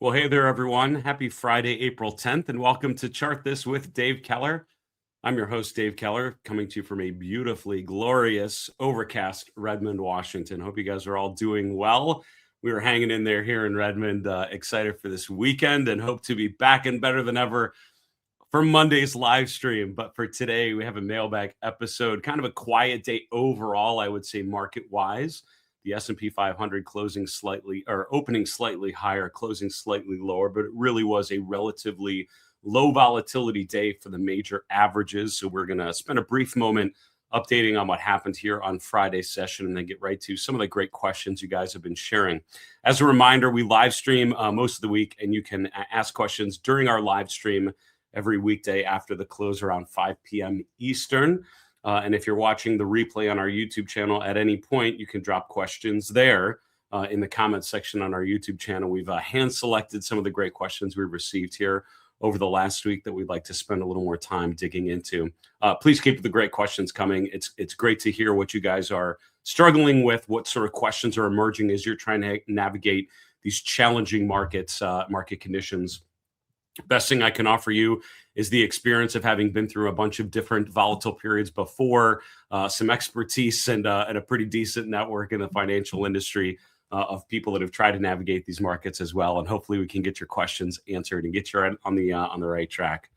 Well, hey there, everyone. Happy Friday, April 10th, and welcome to Chart This with Dave Keller. I'm your host, Dave Keller, coming to you from a beautifully glorious, overcast Redmond, Washington. Hope you guys are all doing well. We were hanging in there here in Redmond, excited for this weekend and hope to be back and better than ever for Monday's live stream. But for today, we have a mailbag episode, kind of a quiet day overall, I would say, market-wise. The S&P 500 closing slightly, or opening slightly higher, closing slightly lower, but it really was a relatively low volatility day for the major averages. So we're going to spend a brief moment updating on what happened here on Friday's session and then get right to some of the great questions you guys have been sharing. As a reminder, we live stream most of the week, and you can ask questions during our live stream every weekday after the close around 5 p.m. Eastern. And if you're watching the replay on our YouTube channel at any point, you can drop questions there in the comments section on our YouTube channel. We've hand-selected some of the great questions we've received here over the last week that we'd like to spend a little more time digging into. Please keep the great questions coming. It's great to hear what you guys are struggling with, what sort of questions are emerging as you're trying to navigate these challenging market conditions. Best thing I can offer you is the experience of having been through a bunch of different volatile periods before, some expertise and a pretty decent network in the financial industry of people that have tried to navigate these markets as well. And hopefully we can get your questions answered and get you on the right track.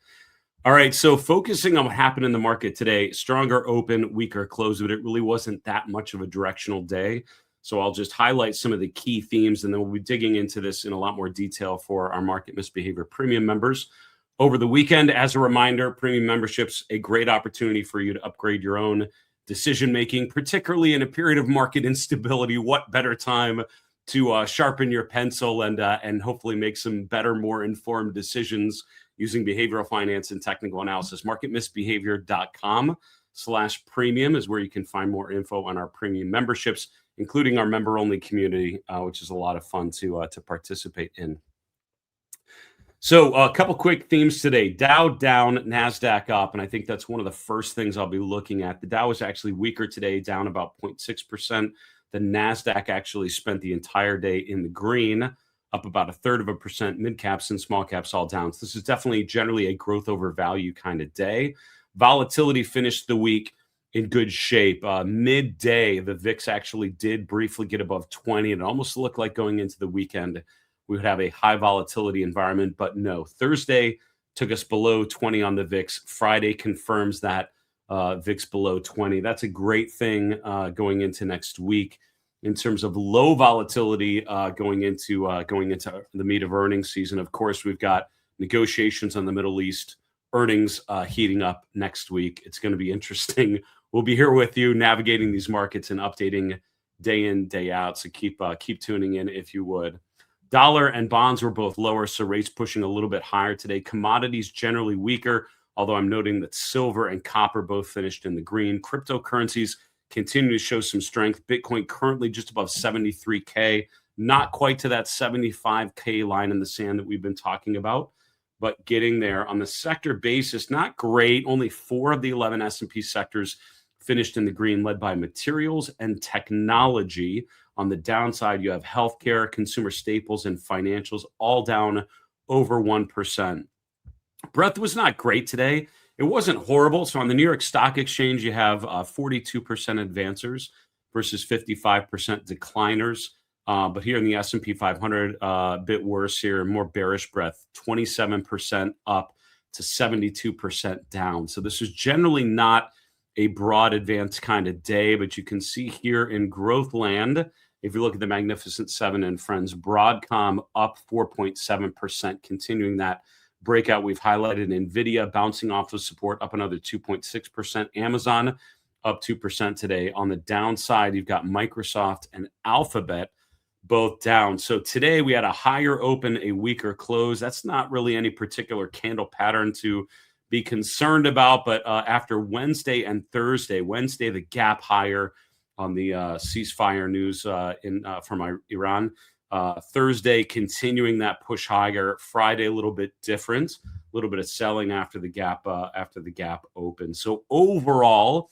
All right, so focusing on what happened in the market today, stronger open, weaker close, but it really wasn't that much of a directional day. So I'll just highlight some of the key themes, and then we'll be digging into this in a lot more detail for our Market Misbehavior Premium members. Over the weekend, as a reminder, premium membership's a great opportunity for you to upgrade your own decision-making, particularly in a period of market instability. What better time to sharpen your pencil and hopefully make some better, more informed decisions using behavioral finance and technical analysis. Marketmisbehavior.com/premium is where you can find more info on our premium memberships, including our member-only community, which is a lot of fun to participate in. So a couple quick themes today. Dow down, NASDAQ up, and I think that's one of the first things I'll be looking at. The Dow was actually weaker today, down about 0.6%. The NASDAQ actually spent the entire day in the green, up about 1/3%. Mid caps and small caps all down. So this is definitely generally a growth over value kind of day. Volatility finished the week in good shape. Midday, the VIX actually did briefly get above 20. It almost looked like going into the weekend we would have a high volatility environment, but no. Thursday took us below 20 on the VIX. Friday confirms that VIX below 20. That's a great thing going into next week in terms of low volatility going into the meat of earnings season. Of course, we've got negotiations on the Middle East, earnings heating up next week. It's going to be interesting. We'll be here with you navigating these markets and updating day in, day out. So keep tuning in if you would. Dollar and bonds were both lower, so rates pushing a little bit higher today. Commodities generally weaker, although I'm noting that silver and copper both finished in the green. Cryptocurrencies continue to show some strength. Bitcoin currently just above 73K, not quite to that 75K line in the sand that we've been talking about, but getting there. On the sector basis, not great. Only 4 of the 11 S&P sectors finished in the green, led by materials and technology. On the downside, you have healthcare, consumer staples, and financials, all down over 1%. Breadth was not great today. It wasn't horrible. So on the New York Stock Exchange, you have 42% advancers versus 55% decliners. But here in the S&P 500, a bit worse here, more bearish breadth, 27% up to 72% down. So this is generally not a broad advance kind of day, but you can see here in growth land, if you look at the Magnificent Seven and Friends, Broadcom up 4.7%, continuing that breakout we've highlighted. NVIDIA bouncing off of support, up another 2.6%. Amazon up 2% today. On the downside, you've got Microsoft and Alphabet both down. So today we had a higher open, a weaker close. That's not really any particular candle pattern to be concerned about, but after Wednesday and Thursday, Wednesday the gap higher on the ceasefire news from Iran. Thursday continuing that push higher. Friday a little bit different, a little bit of selling after the gap open. So overall,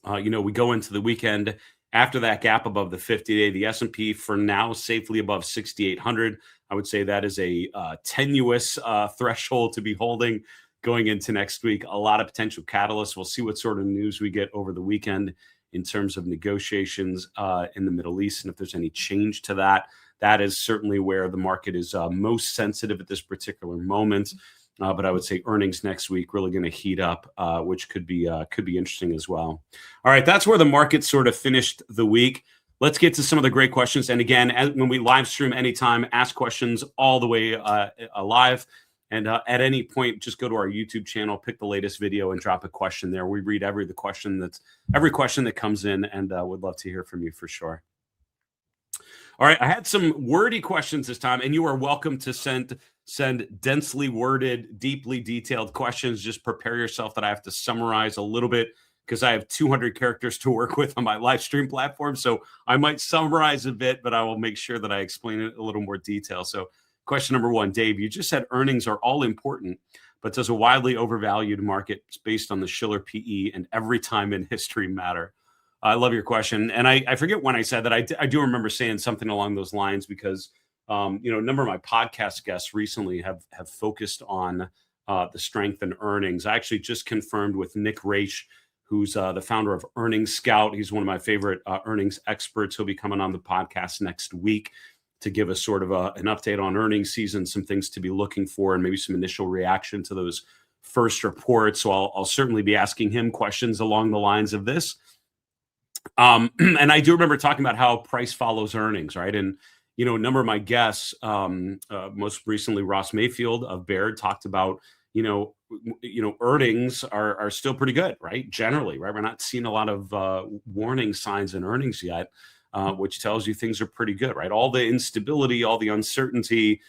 we go into the weekend After that gap above the 50-day, the S&P for now safely above 6,800. I would say that is a tenuous threshold to be holding going into next week. A lot of potential catalysts. We'll see what sort of news we get over the weekend in terms of negotiations in the Middle East, and if there's any change to that. That is certainly where the market is most sensitive at this particular moment. But I would say earnings next week really going to heat up, which could be interesting as well. All right, that's where the market sort of finished the week. Let's get to some of the great questions. And again, when we live stream anytime, ask questions all the way live. And at any point, just go to our YouTube channel, pick the latest video, and drop a question there. We read every question that comes in, and would love to hear from you for sure. All right, I had some wordy questions this time, and you are welcome to send densely worded, deeply detailed questions. Just prepare yourself that I have to summarize a little bit because I have 200 characters to work with on my live stream platform. So I might summarize a bit, but I will make sure that I explain it in a little more detail. So question number one, Dave, you just said earnings are all important, but does a widely overvalued market based on the Shiller PE and every time in history matter? I love your question. And I forget when I said that. I do remember saying something along those lines because, a number of my podcast guests recently have focused on the strength in earnings. I actually just confirmed with Nick Raish, who's the founder of Earnings Scout. He's one of my favorite earnings experts. He'll be coming on the podcast next week to give us sort of an update on earnings season, some things to be looking for, and maybe some initial reaction to those first reports. So I'll certainly be asking him questions along the lines of this. And I do remember talking about how price follows earnings, right? And, a number of my guests, most recently Ross Mayfield of Baird, talked about, earnings are still pretty good, right? Generally, right? We're not seeing a lot of warning signs in earnings yet, which tells you things are pretty good, right? All the instability, all the uncertainty,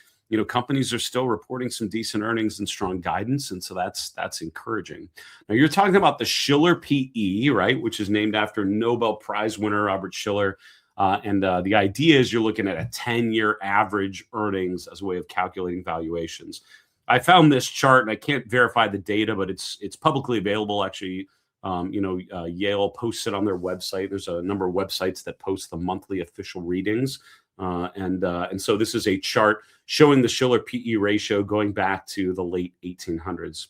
companies are still reporting some decent earnings and strong guidance. And so that's encouraging. Now you're talking about the Shiller PE, right? Which is named after Nobel Prize winner Robert Shiller. And the idea is you're looking at a 10-year average earnings as a way of calculating valuations. I found this chart, and I can't verify the data, but it's publicly available. Actually, Yale posts it on their website. There's a number of websites that post the monthly official readings. And so this is a chart showing the Shiller PE ratio going back to the late 1800s.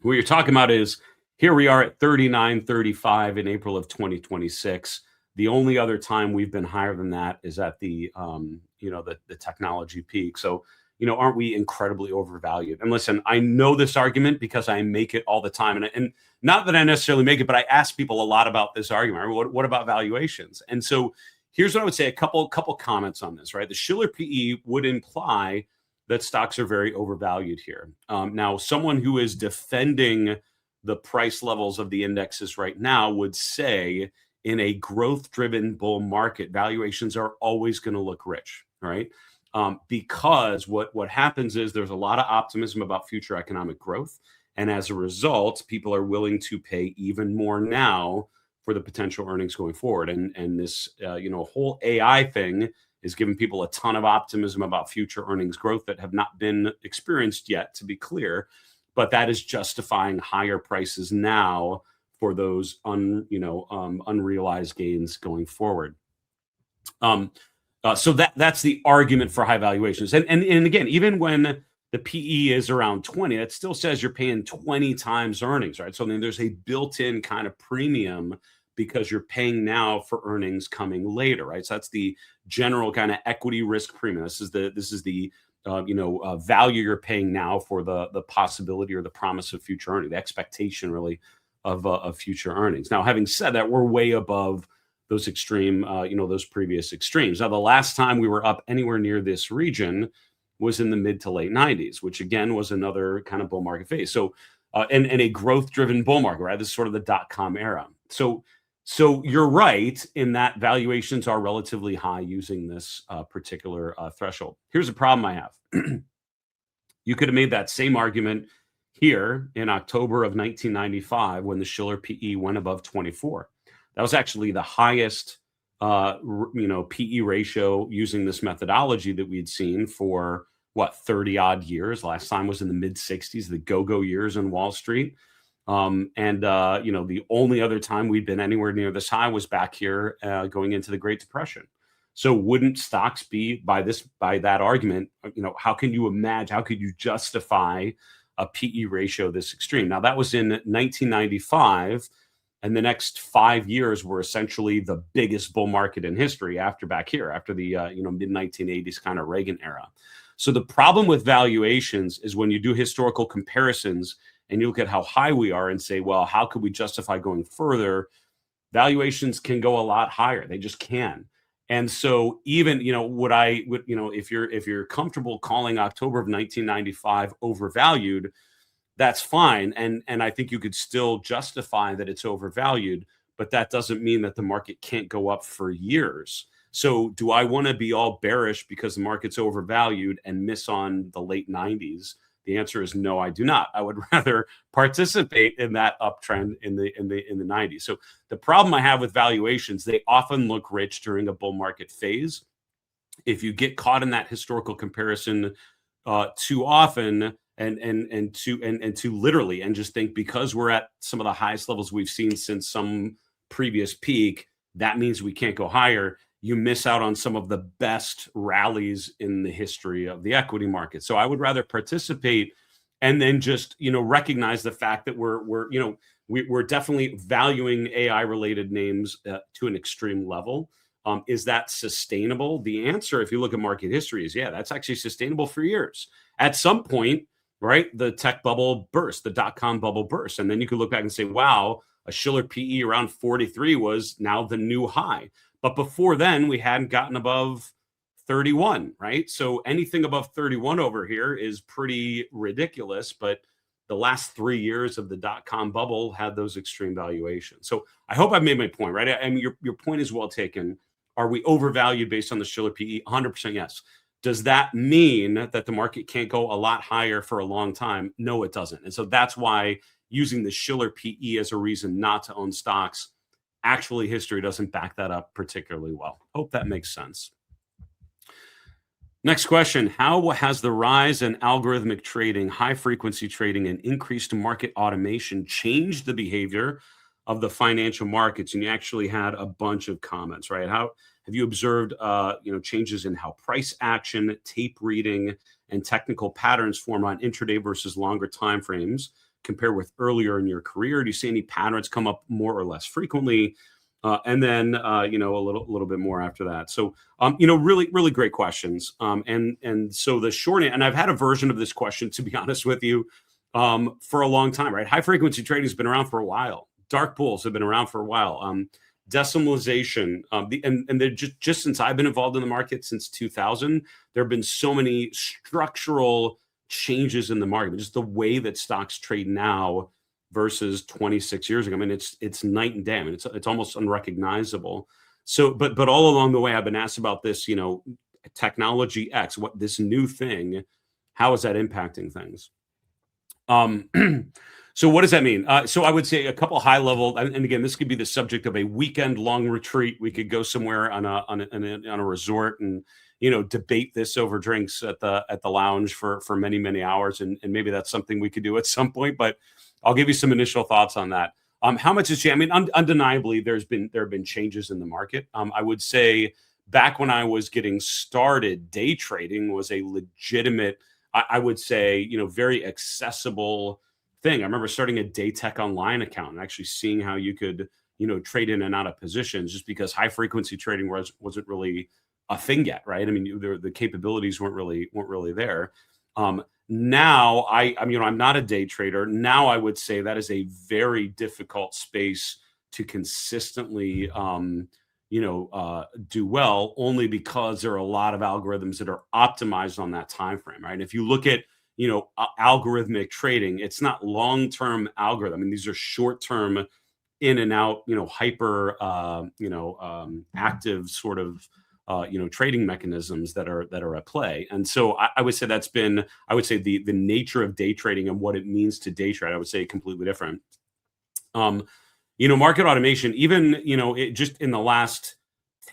What you're talking about is here we are at 39.35 in April of 2026. The only other time we've been higher than that is at the technology peak. So, aren't we incredibly overvalued? And listen, I know this argument because I make it all the time. And not that I necessarily make it, but I ask people a lot about this argument. What about valuations? And so here's what I would say, a couple comments on this, right? The Shiller PE would imply that stocks are very overvalued here. Now, someone who is defending the price levels of the indexes right now would say in a growth-driven bull market, valuations are always going to look rich, right? Because what happens is there's a lot of optimism about future economic growth. And as a result, people are willing to pay even more now for the potential earnings going forward. And this, whole AI thing is giving people a ton of optimism about future earnings growth that have not been experienced yet, to be clear. But that is justifying higher prices now for those unrealized gains going forward. So that's the argument for high valuations. And again, even when the PE is around 20, that still says you're paying 20 times earnings, right? So then there's a built-in kind of premium because you're paying now for earnings coming later, right? So that's the general kind of equity risk premium. This is the value you're paying now for the possibility or the promise of future earning, the expectation really of future earnings. Now, having said that, we're way above those extreme, those previous extremes. Now, the last time we were up anywhere near this region was in the mid to late 90s, which again was another kind of bull market phase. So, and a growth-driven bull market, right? This is sort of the dot-com era. So you're right in that valuations are relatively high using this particular threshold. Here's a problem I have. You could have made that same argument here in October of 1995 when the Shiller PE went above 24. That was actually the highest, PE ratio using this methodology that we'd seen for 30 odd years. Last time was in the mid 60s, the go-go years in Wall Street. The only other time we'd been anywhere near this high was back here going into the Great Depression. So wouldn't stocks be by that argument, how can you imagine, how could you justify a PE ratio this extreme? Now that was in 1995, and the next 5 years were essentially the biggest bull market in history after the mid 1980s kind of Reagan era. So the problem with valuations is when you do historical comparisons and you look at how high we are and say, well, how could we justify going further? Valuations can go a lot higher. They just can. And so even, if you're comfortable calling October of 1995 overvalued, that's fine. And I think you could still justify that it's overvalued, but that doesn't mean that the market can't go up for years. So do I want to be all bearish because the market's overvalued and miss on the late 90s? The answer is no, I do not. I would rather participate in that uptrend in the 90s. So the problem I have with valuations, they often look rich during a bull market phase. If you get caught in that historical comparison too often and too literally, and just think because we're at some of the highest levels we've seen since some previous peak, that means we can't go higher, you miss out on some of the best rallies in the history of the equity market. So I would rather participate and then just, recognize the fact that we're definitely valuing AI related names to an extreme level. Is that sustainable? The answer, if you look at market history, is yeah, that's actually sustainable for years. At some point, right, the tech bubble burst, the dot-com bubble burst. And then you could look back and say, wow, a Shiller PE around 43 was now the new high. But before then, we hadn't gotten above 31, right? So anything above 31 over here is pretty ridiculous. But the last 3 years of the dot-com bubble had those extreme valuations. So I hope I've made my point, right? I mean, your point is well taken. Are we overvalued based on the Shiller PE? 100% yes. Does that mean that the market can't go a lot higher for a long time? No, it doesn't. And so that's why using the Shiller PE as a reason not to own stocks, actually history doesn't back that up particularly well. Hope that makes sense. Next question. How has the rise in algorithmic trading, high frequency trading, and increased market automation changed the behavior of the financial markets? And you actually had a bunch of comments, right? How have you observed changes in how price action, tape reading, and technical patterns form on intraday versus longer time frames compare with earlier in your career? Do you see any patterns come up more or less frequently? And then a little bit more after that. So really, really great questions. And so the short and I've had a version of this question, to be honest with you, for a long time, right? High frequency trading has been around for a while. Dark pools have been around for a while. Decimalization, and they're just since I've been involved in the market since 2000, there have been so many structural changes in the market, just the way that stocks trade now versus 26 years ago. I mean, it's night and day. I mean, it's almost unrecognizable. So, but all along the way, I've been asked about this, technology X, what this new thing, how is that impacting things? So what does that mean? So I would say a couple high level, and again, this could be the subject of a weekend long retreat. We could go somewhere on a resort and debate this over drinks at the lounge for many, many hours, and maybe that's something we could do at some point. But I'll give you some initial thoughts on that. How much has changed? I mean, undeniably, there have been changes in the market. I would say back when I was getting started, day trading was a legitimate, I would say, very accessible thing. I remember starting a day tech online account and actually seeing how you could, trade in and out of positions, just because high frequency trading wasn't really a thing yet, right? I mean, the capabilities weren't really there. Now I'm not a day trader. Now I would say that is a very difficult space to consistently, do well, only because there are a lot of algorithms that are optimized on that time frame, right? And if you look at algorithmic trading, it's not long-term algorithm. I mean, these are short-term in and out, hyper, active sort of, trading mechanisms that are at play. And so I would say the nature of day trading and what it means to day trade, I would say completely different. Market automation, even, it just in the last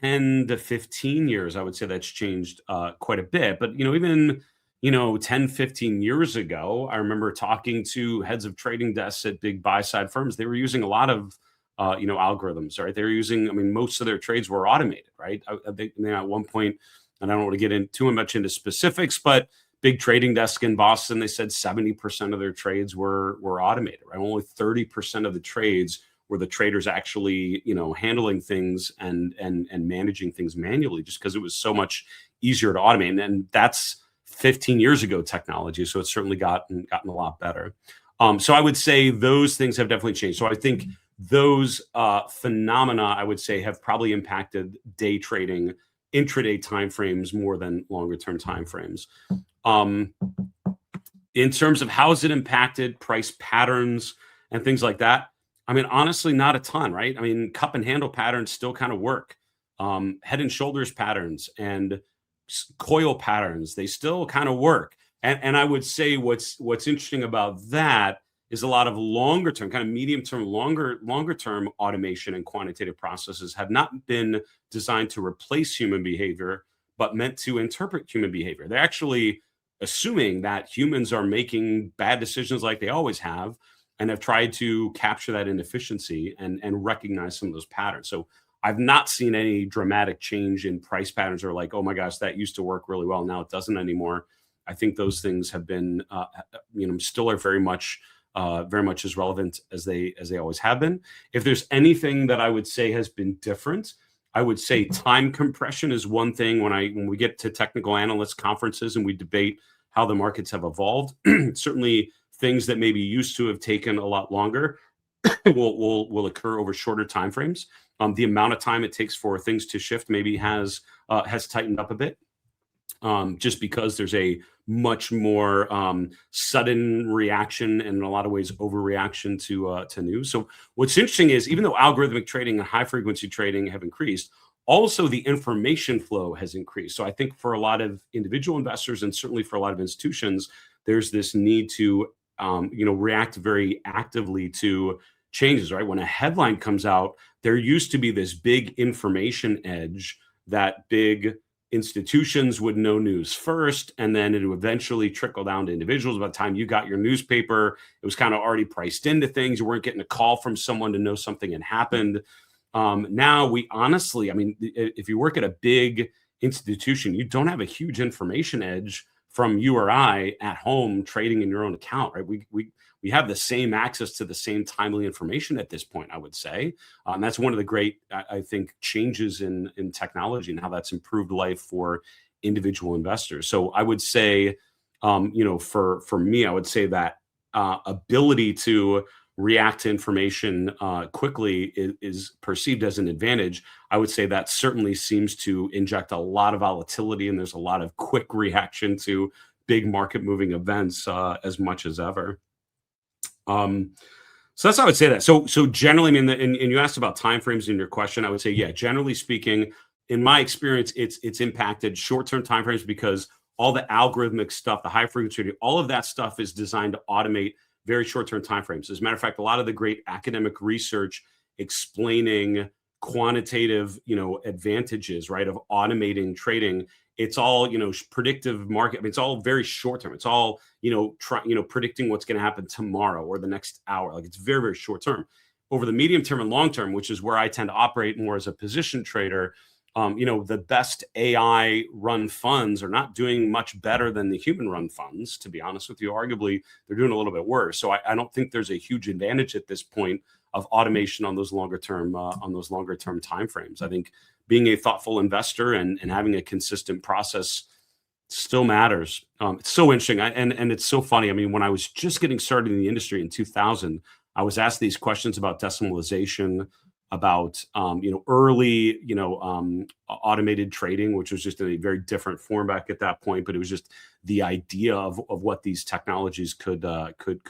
10 to 15 years, I would say that's changed quite a bit. But, even 10, 15 years ago, I remember talking to heads of trading desks at big buy side firms. They were using a lot of, algorithms, right? They were using, most of their trades were automated, right? I think at one point, and I don't want to get in too much into specifics, but big trading desk in Boston, they said 70% of their trades were automated, right? Only 30% of the trades were the traders actually, handling things and managing things manually, just because it was so much easier to automate. And that's 15 years ago technology. So it's certainly gotten a lot better. So I would say those things have definitely changed. So I think those phenomena, I would say, have probably impacted day trading, intraday timeframes more than longer term timeframes. In terms of how has it impacted price patterns and things like that, honestly, not a ton, right? Cup and handle patterns still kind of work. Head and shoulders patterns and coil patterns, they still kind of work. And I would say what's interesting about that is a lot of longer term, kind of medium term, longer term automation and quantitative processes have not been designed to replace human behavior, but meant to interpret human behavior. They're actually assuming that humans are making bad decisions like they always have, and have tried to capture that inefficiency and recognize some of those patterns. So I've not seen any dramatic change in price patterns or like, oh my gosh, that used to work really well, now it doesn't anymore. I think those things have been, still are very much as relevant as they always have been. If there's anything that I would say has been different, I would say time compression is one thing. When we get to technical analyst conferences and we debate how the markets have evolved, certainly things that maybe used to have taken a lot longer will occur over shorter time frames. The amount of time it takes for things to shift maybe has tightened up a bit, just because there's a much more sudden reaction and in a lot of ways overreaction to news. So what's interesting is even though algorithmic trading and high frequency trading have increased, also the information flow has increased. So I think for a lot of individual investors and certainly for a lot of institutions, there's this need to react very actively to changes, right? When a headline comes out, there used to be this big information edge that big institutions would know news first, and then it would eventually trickle down to individuals. By the time you got your newspaper, it was kind of already priced into things. You weren't getting a call from someone to know something had happened. Now we honestly, if you work at a big institution, you don't have a huge information edge from you or I at home trading in your own account, right? We have the same access to the same timely information at this point, I would say. That's one of the great, I think, changes in technology and how that's improved life for individual investors. So I would say, for me, I would say that ability to react to information quickly is perceived as an advantage. I would say that certainly seems to inject a lot of volatility, and there's a lot of quick reaction to big market moving events as much as ever. So that's how I would say that. So generally, and you asked about timeframes in your question, I would say, yeah, generally speaking, in my experience, it's impacted short-term timeframes because all the algorithmic stuff, the high frequency, all of that stuff is designed to automate very short-term timeframes. As a matter of fact, a lot of the great academic research explaining quantitative, advantages, right, of automating trading, it's all, predictive market. It's all very short term. It's all, predicting what's going to happen tomorrow or the next hour. Like it's very, very short term. Over the medium term and long term, which is where I tend to operate more as a position trader, the best AI run funds are not doing much better than the human run funds, to be honest with you. Arguably, they're doing a little bit worse. So I don't think there's a huge advantage at this point of automation on those longer term timeframes. I think being a thoughtful investor and having a consistent process still matters. It's so interesting. And it's so funny. When I was just getting started in the industry in 2000, I was asked these questions about decimalization, about early automated trading, which was just a very different form back at that point. But it was just the idea of what these technologies could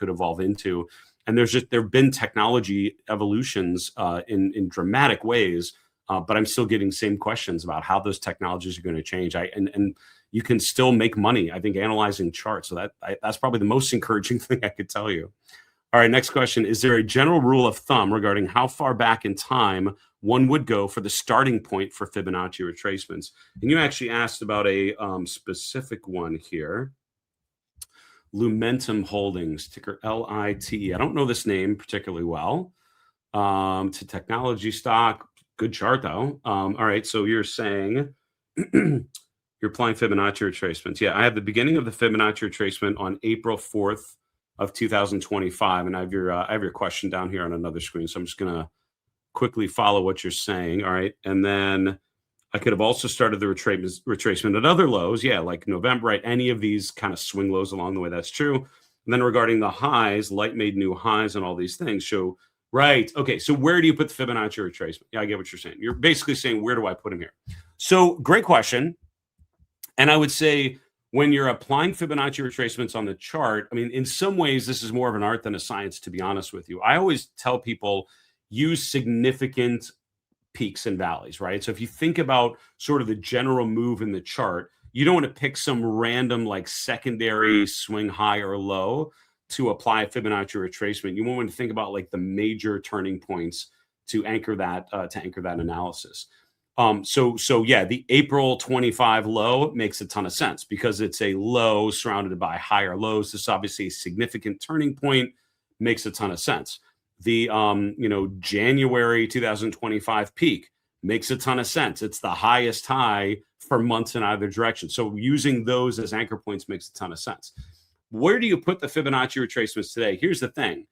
evolve into. And there have been technology evolutions in dramatic ways, but I'm still getting same questions about how those technologies are going to change. And you can still make money, I think, analyzing charts. So that's probably the most encouraging thing I could tell you. All right, next question. Is there a general rule of thumb regarding how far back in time one would go for the starting point for Fibonacci retracements? And you actually asked about a specific one here. Lumentum Holdings, ticker LITE. I don't know this name particularly well. To technology stock, good chart though. All right, so you're saying you're applying Fibonacci retracements. Yeah, I have the beginning of the Fibonacci retracement on April 4th of 2025, and I have your question down here on another screen. So I'm just gonna quickly follow what you're saying. All right, and then I could have also started the retracement at other lows. Yeah, like November, right? Any of these kind of swing lows along the way, that's true. And then regarding the highs, Light made new highs and all these things show, right. Okay, so where do you put the Fibonacci retracement? Yeah, I get what you're saying. You're basically saying, where do I put them here? So great question. And I would say when you're applying Fibonacci retracements on the chart, I mean, in some ways, this is more of an art than a science, to be honest with you. I always tell people use significant peaks and valleys, right? So if you think about sort of the general move in the chart, you don't want to pick some random like secondary swing high or low to apply a Fibonacci retracement. You want to think about like the major turning points to anchor that analysis. So yeah, the April 25 low makes a ton of sense because it's a low surrounded by higher lows. This is obviously a significant turning point, makes a ton of sense. The January 2025 peak makes a ton of sense. It's the highest high for months in either direction. So using those as anchor points makes a ton of sense. Where do you put the Fibonacci retracements today? Here's the thing.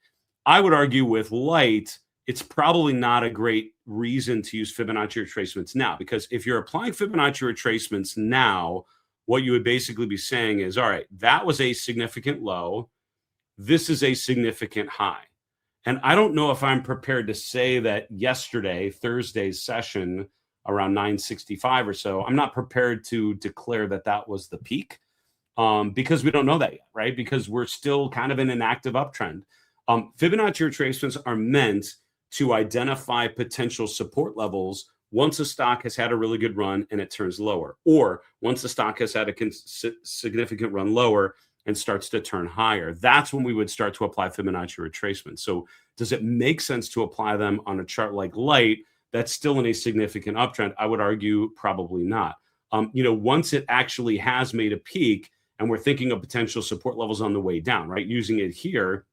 I would argue with Light, it's probably not a great reason to use Fibonacci retracements now, because if you're applying Fibonacci retracements now, what you would basically be saying is, all right, that was a significant low. This is a significant high. And I don't know if I'm prepared to say that yesterday, Thursday's session around 965 or so, I'm not prepared to declare that that was the peak because we don't know that yet, right? Because we're still kind of in an active uptrend. Fibonacci retracements are meant to identify potential support levels once a stock has had a really good run and it turns lower, or once the stock has had a significant run lower and starts to turn higher. That's when we would start to apply Fibonacci retracement. So does it make sense to apply them on a chart like Light that's still in a significant uptrend? I would argue probably not. Once it actually has made a peak and we're thinking of potential support levels on the way down, right? Using it here,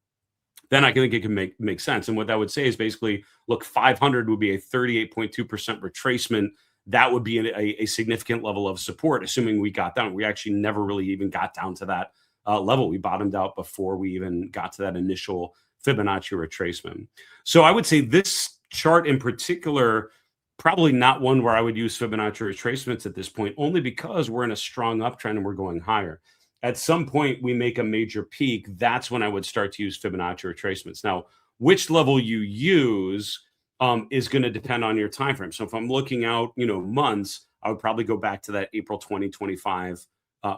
then I think it can make sense. And what that would say is basically, look, 500 would be a 38.2% retracement. That would be a significant level of support, assuming we got down. We actually never really even got down to that level. We bottomed out before we even got to that initial Fibonacci retracement. So I would say this chart in particular, probably not one where I would use Fibonacci retracements at this point, only because we're in a strong uptrend and we're going higher. At some point we make a major peak, that's when I would start to use Fibonacci retracements. Now, which level you use is going to depend on your time frame. So if I'm looking out, months, I would probably go back to that April 2025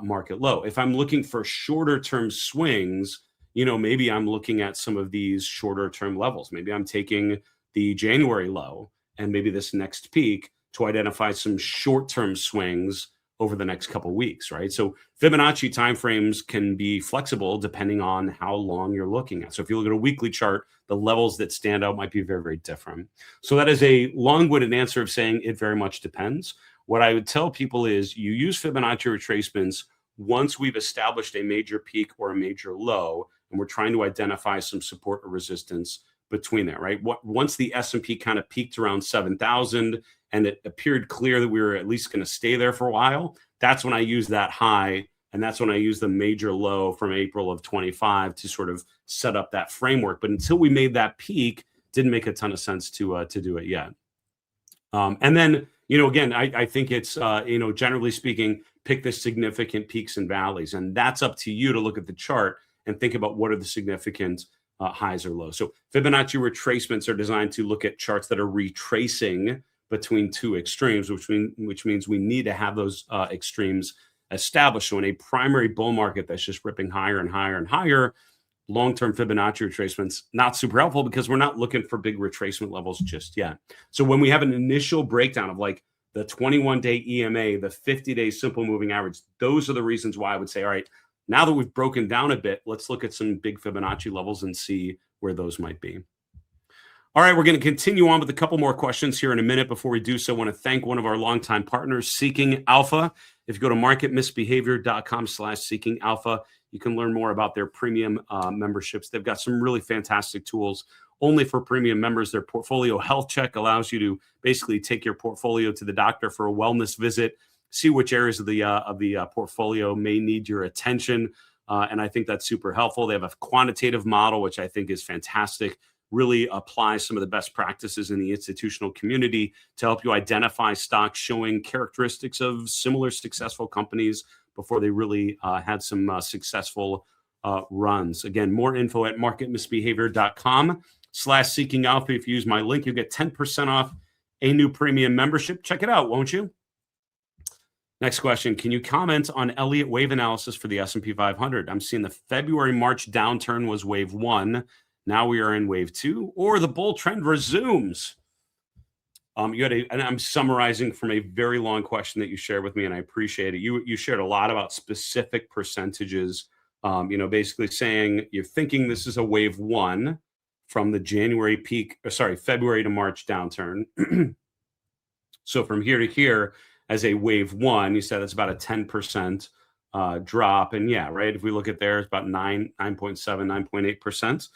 market low. If I'm looking for shorter term swings, maybe I'm looking at some of these shorter term levels. Maybe I'm taking the January low and maybe this next peak to identify some short term swings over the next couple of weeks, right? So Fibonacci timeframes can be flexible depending on how long you're looking at. So if you look at a weekly chart, the levels that stand out might be very, very different. So that is a long-winded answer of saying it very much depends. What I would tell people is you use Fibonacci retracements once we've established a major peak or a major low, and we're trying to identify some support or resistance between there, right? Once the S&P kind of peaked around 7,000 and it appeared clear that we were at least going to stay there for a while, that's when I use that high, and that's when I use the major low from April of 25 to sort of set up that framework. But until we made that peak, didn't make a ton of sense to do it yet. And then, again, I think it's, generally speaking, pick the significant peaks and valleys, and that's up to you to look at the chart and think about what are the significant highs or lows. So Fibonacci retracements are designed to look at charts that are retracing between two extremes, which means we need to have those extremes established. So in a primary bull market that's just ripping higher and higher and higher, long-term Fibonacci retracements, not super helpful because we're not looking for big retracement levels just yet. So when we have an initial breakdown of like the 21-day EMA, the 50-day simple moving average, those are the reasons why I would say, all right, now that we've broken down a bit, let's look at some big Fibonacci levels and see where those might be. All right, we're going to continue on with a couple more questions here in a minute. Before we do so, I want to thank one of our longtime partners, Seeking Alpha. If you go to marketmisbehavior.com/Seeking Alpha, You can learn more about their premium memberships. They've got some really fantastic tools only for premium members. Their portfolio health check allows you to basically take your portfolio to the doctor for a wellness visit, see which areas of the portfolio may need your attention. And I think that's super helpful. They have a quantitative model, which I think is fantastic. Really apply some of the best practices in the institutional community to help you identify stocks showing characteristics of similar successful companies before they really had some successful runs. Again, more info at marketmisbehavior.com/seeking alpha. If you use my link, you get 10% off a new premium membership. Check it out, won't you? Next question. Can you comment on Elliott Wave analysis for the S&P 500? I'm seeing the February-March downturn was wave 1. Now we are in wave 2, or the bull trend resumes. And I'm summarizing from a very long question that you shared with me, and I appreciate it. You shared a lot about specific percentages, basically saying you're thinking this is a wave 1 from the January peak, February to March downturn. So from here to here as a wave 1, you said it's about a 10% drop. And yeah, right, if we look at there, it's about 9.7, 9.8%.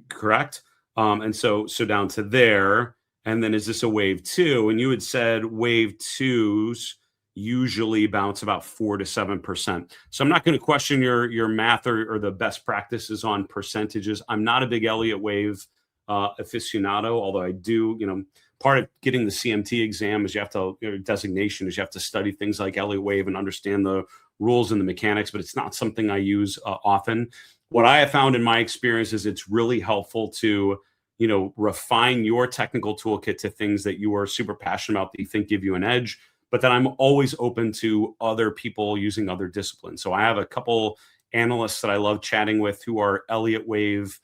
Correct. And so down to there. And then is this a wave 2? And you had said wave 2s usually bounce about 4 to 7%. So I'm not going to question your math or the best practices on percentages. I'm not a big Elliott Wave aficionado, although I do, part of getting the CMT exam is you have to, designation is you have to study things like Elliott Wave and understand the rules and the mechanics, but it's not something I use often. What I have found in my experience is it's really helpful to, refine your technical toolkit to things that you are super passionate about that you think give you an edge, but then I'm always open to other people using other disciplines. So I have a couple analysts that I love chatting with who are Elliott Wave,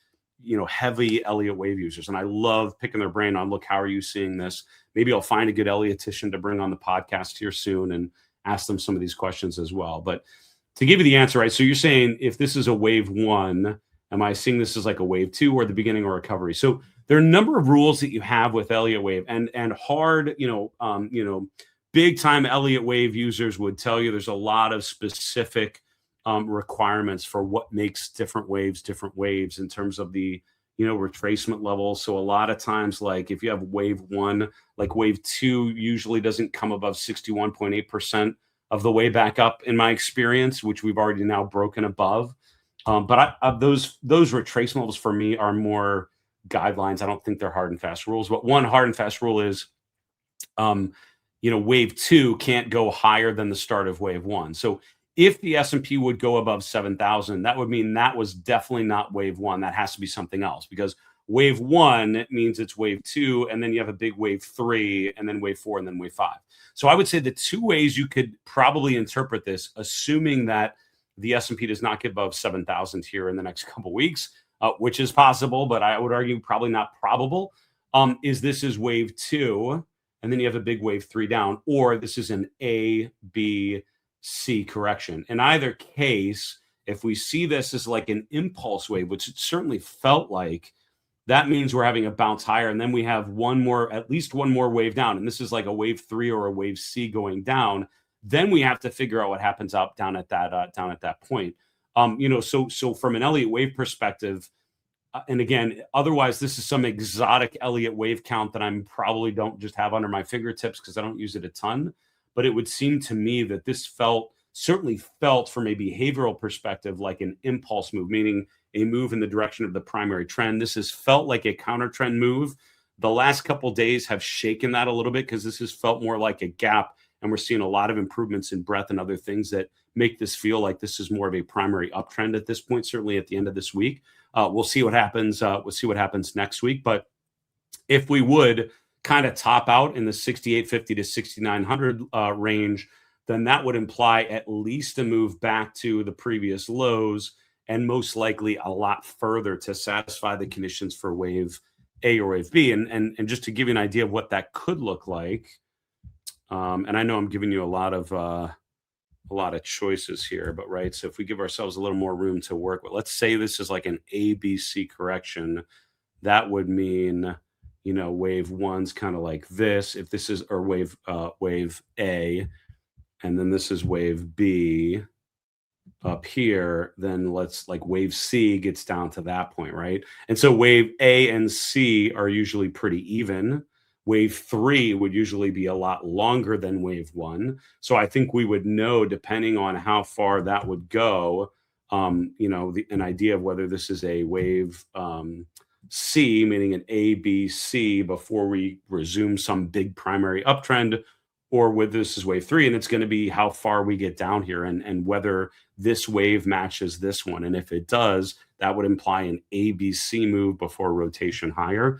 heavy Elliott Wave users. And I love picking their brain on, look, how are you seeing this? Maybe I'll find a good Elliottician to bring on the podcast here soon and ask them some of these questions as well. But to give you the answer, right? So you're saying if this is a wave 1, am I seeing this as like a wave 2 or the beginning of recovery? So there are a number of rules that you have with Elliott Wave, and hard, big time Elliott Wave users would tell you there's a lot of specific requirements for what makes different waves in terms of the retracement levels. So a lot of times, like if you have wave 1, like wave 2 usually doesn't come above 61.8% of the way back up in my experience, which we've already now broken above. But those retracement levels for me are more guidelines. I don't think they're hard and fast rules. But one hard and fast rule is, wave 2 can't go higher than the start of wave 1. So if the S&P would go above 7,000, that would mean that was definitely not wave 1. That has to be something else, because wave 1 means it's wave 2, and then you have a big wave 3, and then wave 4, and then wave 5. So I would say the two ways you could probably interpret this, assuming that the S&P does not get above 7,000 here in the next couple of weeks, which is possible, but I would argue probably not probable, is this is wave 2, and then you have a big wave 3 down, or this is an A, B, C correction. In either case, if we see this as like an impulse wave, which it certainly felt like, that means we're having a bounce higher, and then we have at least one more wave down, and this is like a wave 3 or a wave C going down. Then we have to figure out what happens down at that point. So from an Elliott Wave perspective, and again, otherwise this is some exotic Elliott Wave count that I'm probably don't just have under my fingertips because I don't use it a ton. But it would seem to me that this certainly felt from a behavioral perspective like an impulse move, meaning a move in the direction of the primary trend. This has felt like a counter trend move. The last couple of days have shaken that a little bit because this has felt more like a gap, and we're seeing a lot of improvements in breadth and other things that make this feel like this is more of a primary uptrend at this point, certainly at the end of this week. We'll see what happens. We'll see what happens next week. But if we would kind of top out in the 6,850 to 6,900 range, then that would imply at least a move back to the previous lows, and most likely a lot further to satisfy the conditions for wave A or wave B. And just to give you an idea of what that could look like, and I know I'm giving you a lot of choices here, but right. So if we give ourselves a little more room to work with, let's say this is like an ABC correction, that would mean, wave 1's kind of like this. If this is, or wave A, and then this is wave B. up here, then let's like wave C gets down to that point, right? And so wave A and C are usually pretty even. Wave 3 would usually be a lot longer than wave 1. So I think we would know, depending on how far that would go, an idea of whether this is a wave C, meaning an A, B, C, before we resume some big primary uptrend, or whether this is wave 3 and it's going to be how far we get down here, and whether this wave matches this one. And if it does, that would imply an ABC move before rotation higher.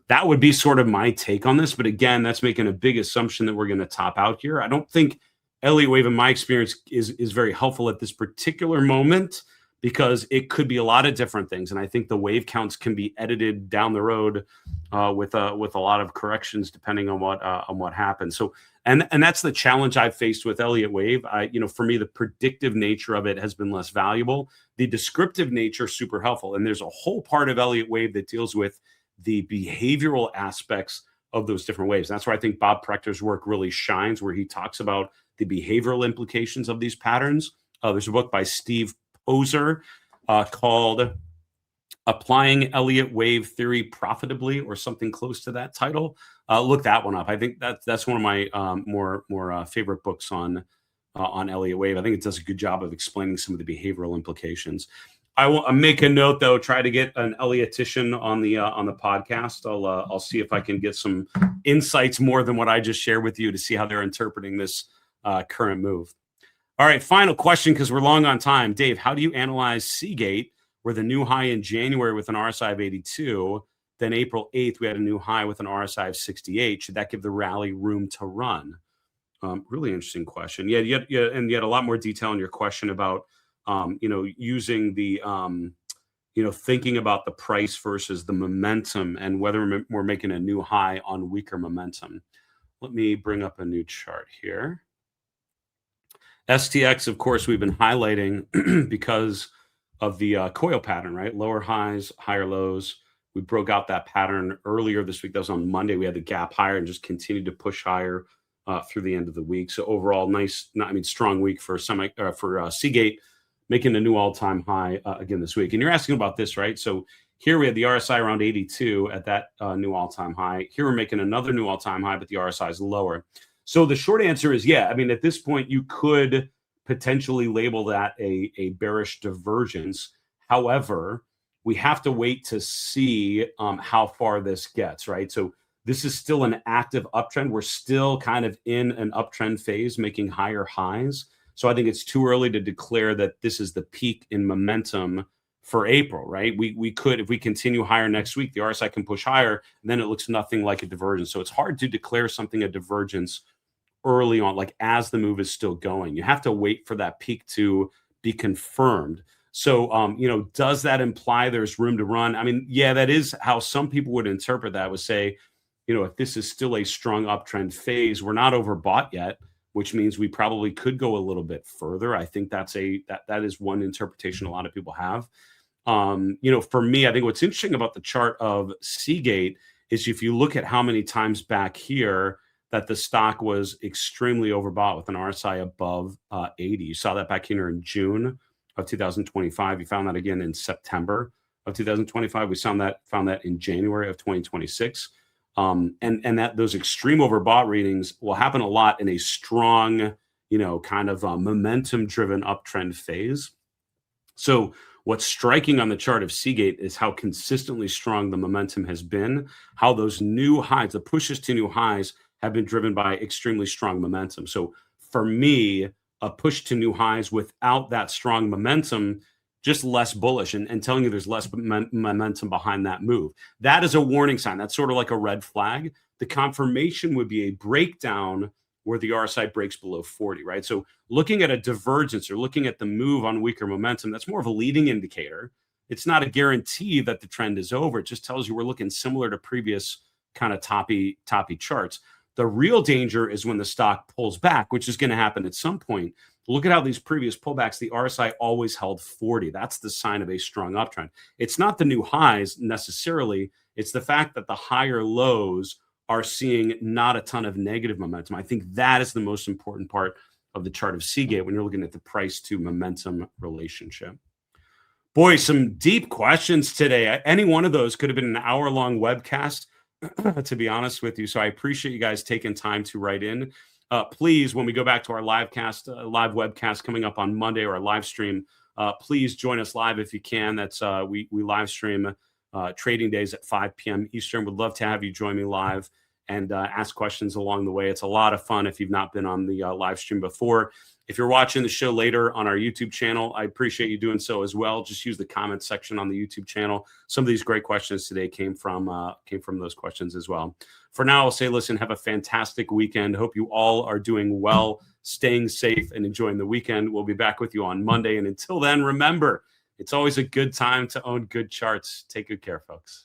That would be sort of my take on this. But again, that's making a big assumption that we're going to top out here. I don't think Elliott Wave, in my experience, is very helpful at this particular moment, because it could be a lot of different things. And I think the wave counts can be edited down the road with a lot of corrections depending on what happens. So, and that's the challenge I've faced with Elliott Wave. For me, the predictive nature of it has been less valuable. The descriptive nature, super helpful. And there's a whole part of Elliott Wave that deals with the behavioral aspects of those different waves. That's where I think Bob Prechter's work really shines, where he talks about the behavioral implications of these patterns. There's a book by Steve Poser called Applying Elliott Wave Theory Profitably, or something close to that title. Look that one up. I think that's one of my more favorite books on Elliott Wave. I think it does a good job of explaining some of the behavioral implications. I will make a note, though, try to get an Elliottician on the podcast. I'll see if I can get some insights more than what I just shared with you to see how they're interpreting this current move. All right, final question, because we're long on time. Dave, how do you analyze Seagate, where the new high in January with an RSI of 82, then April 8th, we had a new high with an RSI of 68. Should that give the rally room to run? Really interesting question. Yeah, and you had a lot more detail in your question about, using the, thinking about the price versus the momentum and whether we're making a new high on weaker momentum. Let me bring up a new chart here. STX, of course, we've been highlighting because of the coil pattern, right? Lower highs, higher lows. We broke out that pattern earlier this week. That was on Monday. We had the gap higher and just continued to push higher through the end of the week. So overall, strong week for Seagate, making a new all-time high again this week. And you're asking about this, right? So here we had the RSI around 82 at that new all-time high. Here we're making another new all-time high, but the RSI is lower. So the short answer is, yeah. I mean, at this point, you could potentially label that a bearish divergence. However, we have to wait to see how far this gets, right? So this is still an active uptrend. We're still kind of in an uptrend phase, making higher highs. So I think it's too early to declare that this is the peak in momentum for April, right? We could, if we continue higher next week, the RSI can push higher, and then it looks nothing like a divergence. So it's hard to declare something a divergence early on, like as the move is still going. You have to wait for that peak to be confirmed. So, does that imply there's room to run? I mean, yeah, that is how some people would interpret that, would say, if this is still a strong uptrend phase, we're not overbought yet, which means we probably could go a little bit further. I think that is one interpretation a lot of people have. For me, I think what's interesting about the chart of Seagate is if you look at how many times back here that the stock was extremely overbought with an RSI above 80. You saw that back here in June of 2025. You found that again in September of 2025. We found that in January of 2026. And that those extreme overbought readings will happen a lot in a strong, kind of momentum-driven uptrend phase. So what's striking on the chart of Seagate is how consistently strong the momentum has been, how those new highs, the pushes to new highs, have been driven by extremely strong momentum. So for me, a push to new highs without that strong momentum, just less bullish, and telling you there's less momentum behind that move. That is a warning sign. That's sort of like a red flag. The confirmation would be a breakdown where the RSI breaks below 40, right? So looking at a divergence or looking at the move on weaker momentum, that's more of a leading indicator. It's not a guarantee that the trend is over. It just tells you we're looking similar to previous kind of toppy charts. The real danger is when the stock pulls back, which is going to happen at some point. Look at how these previous pullbacks, the RSI always held 40. That's the sign of a strong uptrend. It's not the new highs necessarily. It's the fact that the higher lows are seeing not a ton of negative momentum. I think that is the most important part of the chart of Seagate when you're looking at the price to momentum relationship. Boy, some deep questions today. Any one of those could have been an hour-long webcast, to be honest with you. So I appreciate you guys taking time to write in. Please, when we go back to our live webcast coming up on Monday, or our live stream, please join us live if you can. That's we live stream trading days at 5 p.m. Eastern. Would love to have you join me live and ask questions along the way. It's a lot of fun if you've not been on the live stream before. If you're watching the show later on our YouTube channel, I appreciate you doing so as well. Just use the comment section on the YouTube channel. Some of these great questions today came from those questions as well. For now, I'll say, listen, have a fantastic weekend. Hope you all are doing well, staying safe, and enjoying the weekend. We'll be back with you on Monday. And until then, remember, it's always a good time to own good charts. Take good care, folks.